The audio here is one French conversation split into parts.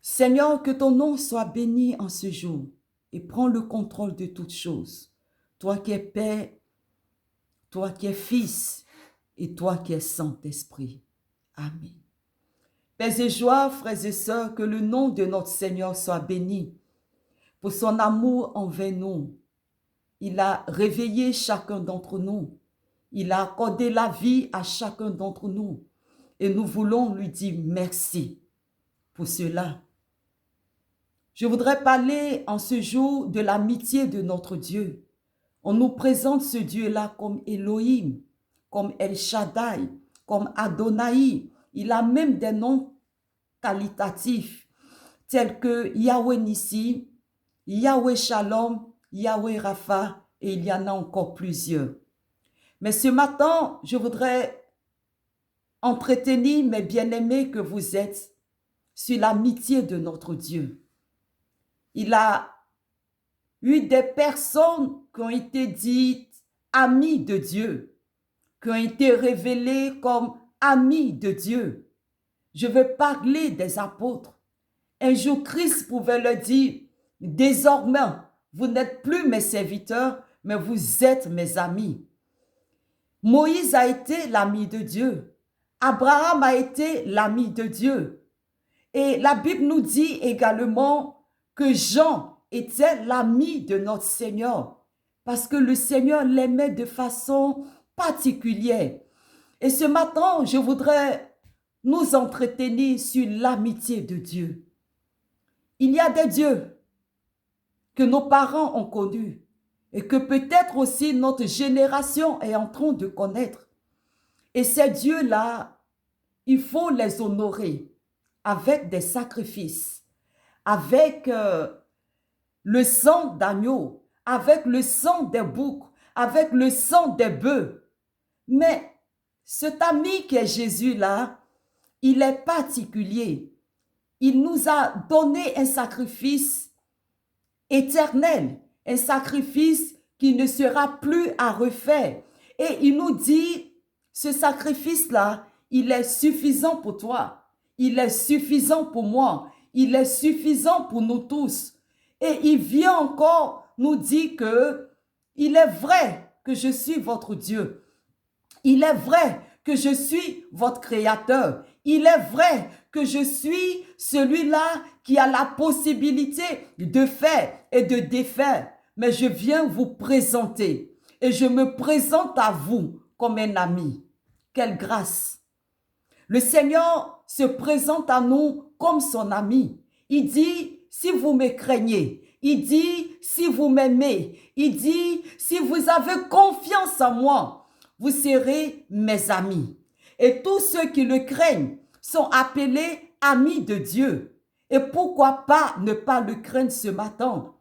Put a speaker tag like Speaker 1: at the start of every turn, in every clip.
Speaker 1: Seigneur, que ton nom soit béni en ce jour et prends le contrôle de toutes choses. Toi qui es Père, toi qui es Fils et toi qui es Saint-Esprit. Amen. Pères et joie, frères et sœurs, que le nom de notre Seigneur soit béni pour son amour envers nous. Il a réveillé chacun d'entre nous. Il a accordé la vie à chacun d'entre nous. Et nous voulons lui dire merci pour cela. Je voudrais parler en ce jour de l'amitié de notre Dieu. On nous présente ce Dieu-là comme Elohim, comme El Shaddai, comme Adonai. Il a même des noms qualitatifs tels que Yahweh Nissi, Yahweh Shalom, Yahweh Rapha, et il y en a encore plusieurs. Mais ce matin, je voudrais entretenir mes bien-aimés que vous êtes sur l'amitié de notre Dieu. Il a eu des personnes qui ont été dites amis de Dieu, qui ont été révélées comme amis de Dieu. Je veux parler des apôtres. Un jour, Christ pouvait leur dire, désormais, vous n'êtes plus mes serviteurs, mais vous êtes mes amis. Moïse a été l'ami de Dieu. Abraham a été l'ami de Dieu. Et la Bible nous dit également que Jean était l'ami de notre Seigneur, parce que le Seigneur l'aimait de façon particulière. Et ce matin, je voudrais nous entretenir sur l'amitié de Dieu. Il y a des dieux que nos parents ont connus et que peut-être aussi notre génération est en train de connaître. Et ces dieux-là, il faut les honorer avec des sacrifices, avec le sang d'agneau, avec le sang des boucs, avec le sang des bœufs. Mais cet ami qui est Jésus-là, il est particulier. Il nous a donné un sacrifice éternel, un sacrifice qui ne sera plus à refaire. Et il nous dit, ce sacrifice-là, il est suffisant pour toi, il est suffisant pour moi, il est suffisant pour nous tous. Et il vient encore nous dire que il est vrai que je suis votre Dieu. Il est vrai que je suis votre créateur. Il est vrai que je suis celui-là qui a la possibilité de faire et de défaire. Mais je viens vous présenter et je me présente à vous comme un ami. Quelle grâce! Le Seigneur se présente à nous comme son ami. Il dit, si vous me craignez, il dit, si vous m'aimez, il dit, si vous avez confiance en moi, vous serez mes amis. Et tous ceux qui le craignent sont appelés amis de Dieu. Et pourquoi pas ne pas le craindre ce matin?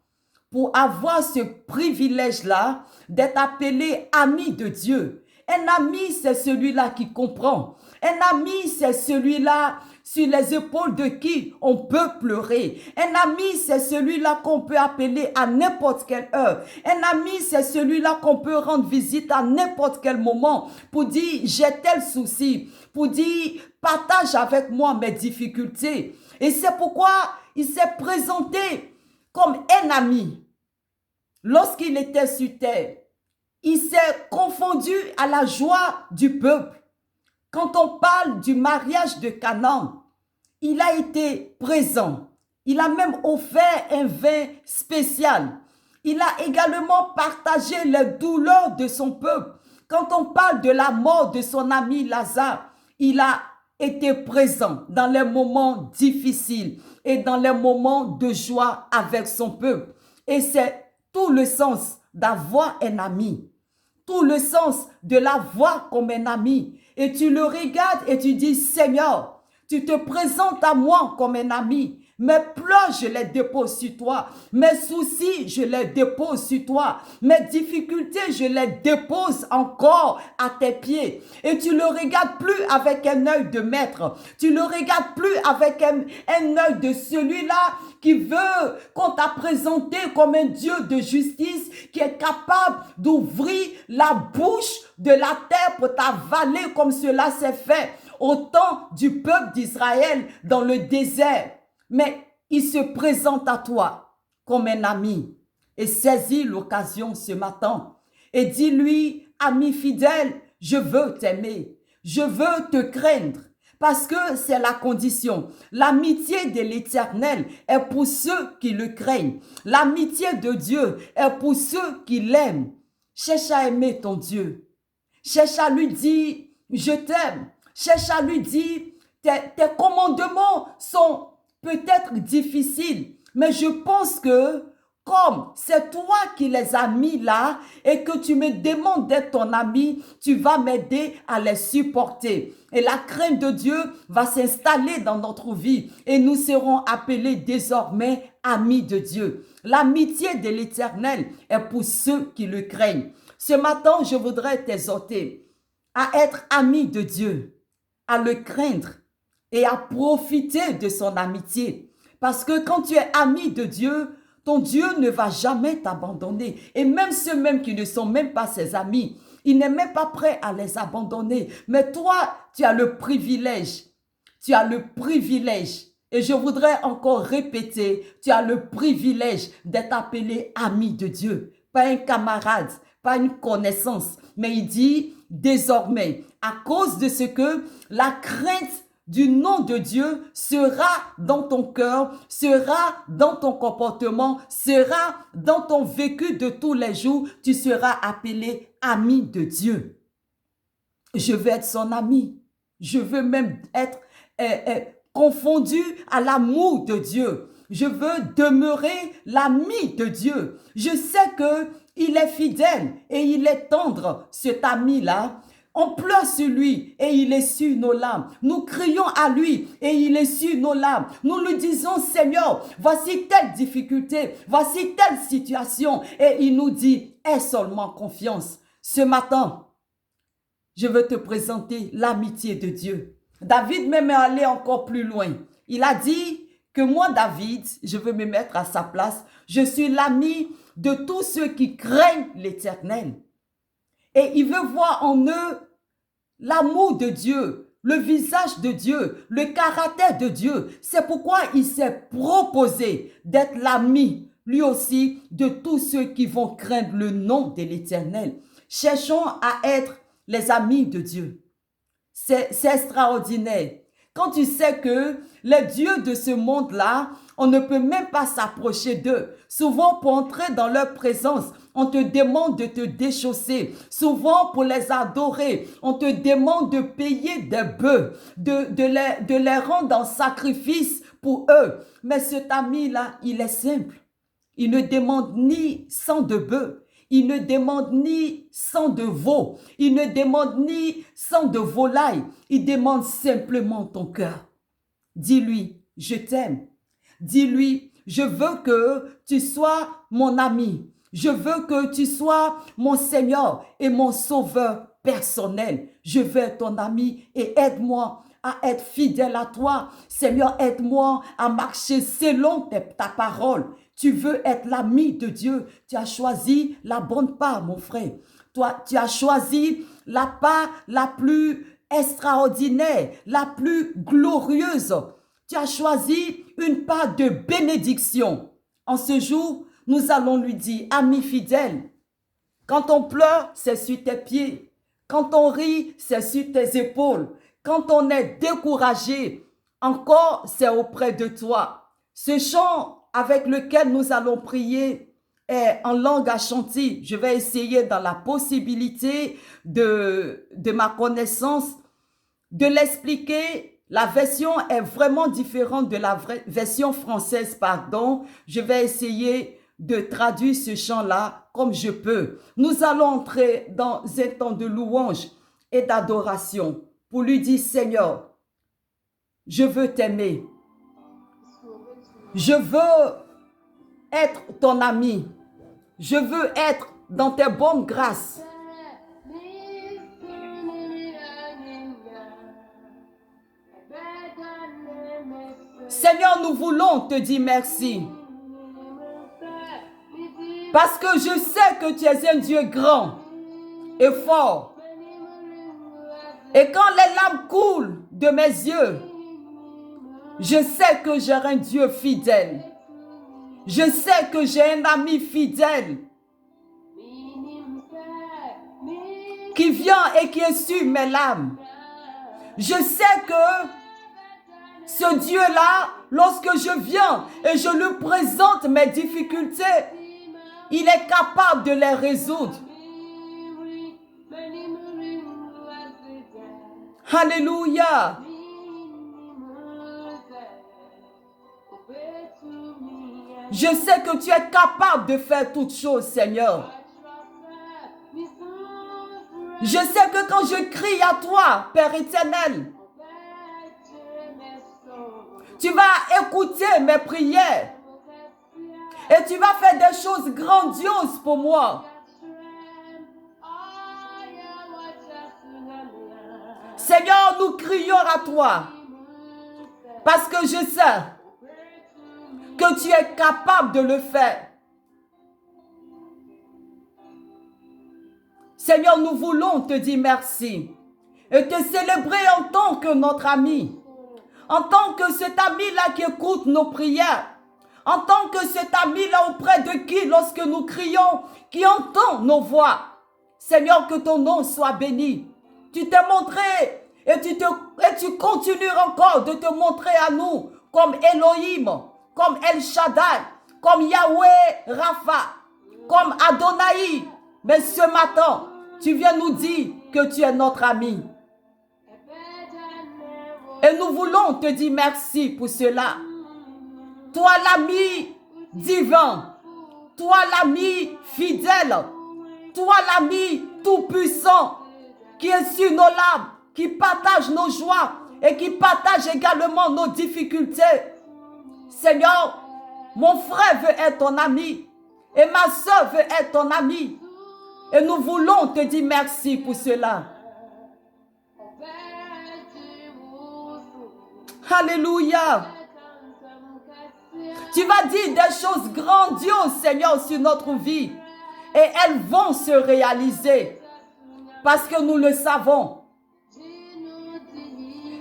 Speaker 1: Pour avoir ce privilège-là d'être appelé ami de Dieu. Un ami, c'est celui-là qui comprend. Un ami, c'est celui-là sur les épaules de qui on peut pleurer. Un ami, c'est celui-là qu'on peut appeler à n'importe quelle heure. Un ami, c'est celui-là qu'on peut rendre visite à n'importe quel moment pour dire j'ai tel souci, pour dire partage avec moi mes difficultés. Et c'est pourquoi il s'est présenté comme un ami. Lorsqu'il était sur terre, il s'est confondu à la joie du peuple. Quand on parle du mariage de Canaan, il a été présent. Il a même offert un vin spécial. Il a également partagé les douleurs de son peuple. Quand on parle de la mort de son ami Lazare, il a été présent dans les moments difficiles et dans les moments de joie avec son peuple. Et c'est tout le sens d'avoir un ami. Tout le sens de l'avoir comme un ami. Et tu le regardes et tu dis, Seigneur, tu te présentes à moi comme un ami. Mes pleurs, je les dépose sur toi. Mes soucis, je les dépose sur toi. Mes difficultés, je les dépose encore à tes pieds. Et tu le regardes plus avec un œil de maître. Tu le regardes plus avec un œil de celui-là qui veut qu'on t'a présenté comme un Dieu de justice qui est capable d'ouvrir la bouche de la terre pour t'avaler comme cela s'est fait au temps du peuple d'Israël dans le désert. Mais il se présente à toi comme un ami et saisis l'occasion ce matin et dis-lui, ami fidèle, je veux t'aimer, je veux te craindre parce que c'est la condition. L'amitié de l'Éternel est pour ceux qui le craignent. L'amitié de Dieu est pour ceux qui l'aiment. Cherche à aimer ton Dieu. Cherche à lui dire, je t'aime. Cherche à lui dire, tes commandements sont peut-être difficiles, mais je pense que comme c'est toi qui les as mis là et que tu me demandes d'être ton ami, tu vas m'aider à les supporter. Et la crainte de Dieu va s'installer dans notre vie et nous serons appelés désormais amis de Dieu. L'amitié de l'Éternel est pour ceux qui le craignent. Ce matin, je voudrais t'exhorter à être ami de Dieu, à le craindre et à profiter de son amitié. Parce que quand tu es ami de Dieu, ton Dieu ne va jamais t'abandonner. Et même ceux même qui ne sont même pas ses amis, il n'est même pas prêt à les abandonner. Mais toi, tu as le privilège. Tu as le privilège. Et je voudrais encore répéter, tu as le privilège d'être appelé ami de Dieu. Pas un camarade, pas une connaissance. Mais il dit, désormais, à cause de ce que la crainte du nom de Dieu sera dans ton cœur, sera dans ton comportement, sera dans ton vécu de tous les jours. Tu seras appelé ami de Dieu. Je veux être son ami. Je veux même être confondu à l'amour de Dieu. Je veux demeurer l'ami de Dieu. Je sais que il est fidèle et il est tendre, cet ami-là. On pleure sur lui et il essuie nos larmes. Nous crions à lui et il essuie nos larmes. Nous lui disons, Seigneur, voici telle difficulté, voici telle situation. Et il nous dit, aie seulement confiance. Ce matin, je veux te présenter l'amitié de Dieu. David même est allé encore plus loin. Il a dit que moi, David, je veux me mettre à sa place. Je suis l'ami de tous ceux qui craignent l'Éternel. Et il veut voir en eux l'amour de Dieu, le visage de Dieu, le caractère de Dieu. C'est pourquoi il s'est proposé d'être l'ami, lui aussi, de tous ceux qui vont craindre le nom de l'Éternel. Cherchons à être les amis de Dieu. C'est extraordinaire. Quand tu sais que les dieux de ce monde-là, on ne peut même pas s'approcher d'eux. Souvent, pour entrer dans leur présence, on te demande de te déchausser. Souvent, pour les adorer, on te demande de payer des bœufs, de les rendre en sacrifice pour eux. Mais cet ami-là, il est simple. Il ne demande ni sang de bœuf. Il ne demande ni sang de veau. Il ne demande ni sang de volaille. Il demande simplement ton cœur. Dis-lui, je t'aime. Dis-lui, je veux que tu sois mon ami. Je veux que tu sois mon Seigneur et mon Sauveur personnel. Je veux être ton ami et aide-moi à être fidèle à toi. Seigneur, aide-moi à marcher selon ta parole. Tu veux être l'ami de Dieu. Tu as choisi la bonne part, mon frère. Toi, tu as choisi la part la plus extraordinaire, la plus glorieuse. Tu as choisi une part de bénédiction. En ce jour, nous allons lui dire, ami fidèle, quand on pleure, c'est sur tes pieds. Quand on rit, c'est sur tes épaules. Quand on est découragé, encore, c'est auprès de toi. Ce chant avec lequel nous allons prier est en langue ashanti. Je vais essayer dans la possibilité de ma connaissance de l'expliquer. La version est vraiment différente de la version française, pardon. Je vais essayer de traduire ce chant-là comme je peux. Nous allons entrer dans un temps de louange et d'adoration pour lui dire, Seigneur, je veux t'aimer. Je veux être ton ami. Je veux être dans tes bonnes grâces. Seigneur, nous voulons te dire merci. Parce que je sais que tu es un Dieu grand et fort. Et quand les larmes coulent de mes yeux, Je sais que j'ai un Dieu fidèle. Je sais que j'ai un ami fidèle qui vient et qui essuie mes larmes. Je sais que ce Dieu-là, lorsque je viens et je lui présente mes difficultés, il est capable de les résoudre. Alléluia. Je sais que tu es capable de faire toutes choses, Seigneur. Je sais que quand je crie à toi, Père éternel, tu vas écouter mes prières et tu vas faire des choses grandioses pour moi. Seigneur, nous crions à toi parce que je sais que tu es capable de le faire. Seigneur, nous voulons te dire merci et te célébrer en tant que notre ami, en tant que cet ami-là qui écoute nos prières, en tant que cet ami-là auprès de qui, lorsque nous crions, qui entend nos voix. Seigneur, que ton nom soit béni. Tu t'es montré et tu continues encore de te montrer à nous comme Elohim, comme El Shaddai, comme Yahweh Rapha, comme Adonai. Mais ce matin, tu viens nous dire que tu es notre ami. Et nous voulons te dire merci pour cela. Toi l'ami divin, toi l'ami fidèle, toi l'ami tout-puissant qui est sur nos larmes, qui partage nos joies et qui partage également nos difficultés. Seigneur, mon frère veut être ton ami et ma soeur veut être ton ami. Et nous voulons te dire merci pour cela. Alléluia. Tu vas dire des choses grandioses, Seigneur, sur notre vie. Et elles vont se réaliser. Parce que nous le savons.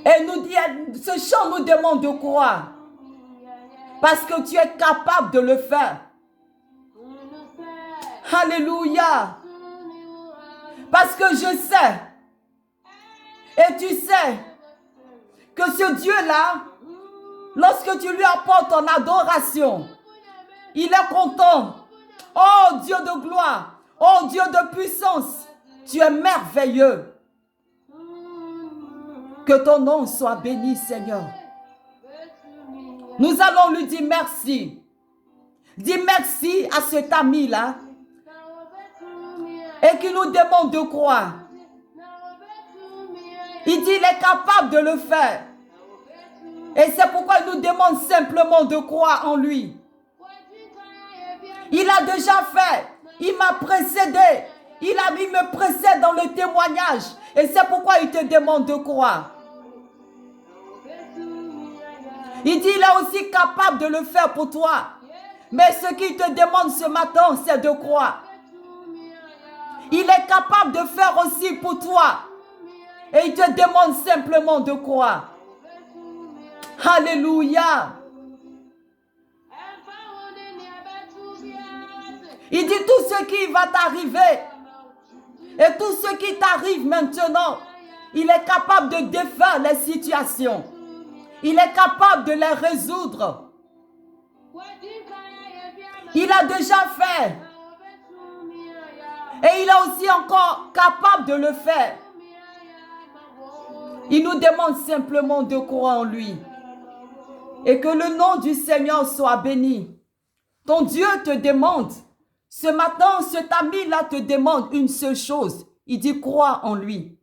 Speaker 1: Et ce chant nous demande de croire. Parce que tu es capable de le faire. Alléluia. Parce que je sais. Et tu sais que ce Dieu-là, lorsque tu lui apportes ton adoration, il est content. Oh Dieu de gloire, oh Dieu de puissance, tu es merveilleux. Que ton nom soit béni, Seigneur. Nous allons lui dire merci. Dis merci à cet ami-là et qui nous demande de croire. Il dit qu'il est capable de le faire. Et c'est pourquoi il nous demande simplement de croire en lui. Il a déjà fait. Il m'a précédé. Il me précède dans le témoignage. Et c'est pourquoi il te demande de croire. Il dit qu'il est aussi capable de le faire pour toi. Mais ce qu'il te demande ce matin, c'est de croire. Il est capable de faire aussi pour toi. Et il te demande simplement de croire. Alléluia. Il dit tout ce qui va t'arriver et tout ce qui t'arrive maintenant, il est capable de défaire les situations. Il est capable de les résoudre. Il a déjà fait. Et il est aussi encore capable de le faire. Il nous demande simplement de croire en lui. Et que le nom du Seigneur soit béni. Ton Dieu te demande, ce matin, cet ami-là te demande une seule chose. Il dit crois en lui.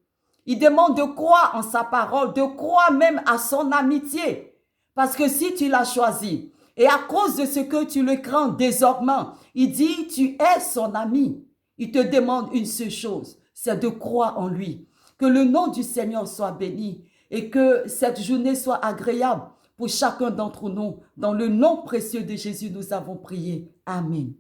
Speaker 1: Il demande de croire en sa parole, de croire même à son amitié. Parce que si tu l'as choisi, et à cause de ce que tu le crains désormais, il dit tu es son ami. Il te demande une seule chose, c'est de croire en lui. Que le nom du Seigneur soit béni et que cette journée soit agréable pour chacun d'entre nous. Dans le nom précieux de Jésus, nous avons prié. Amen.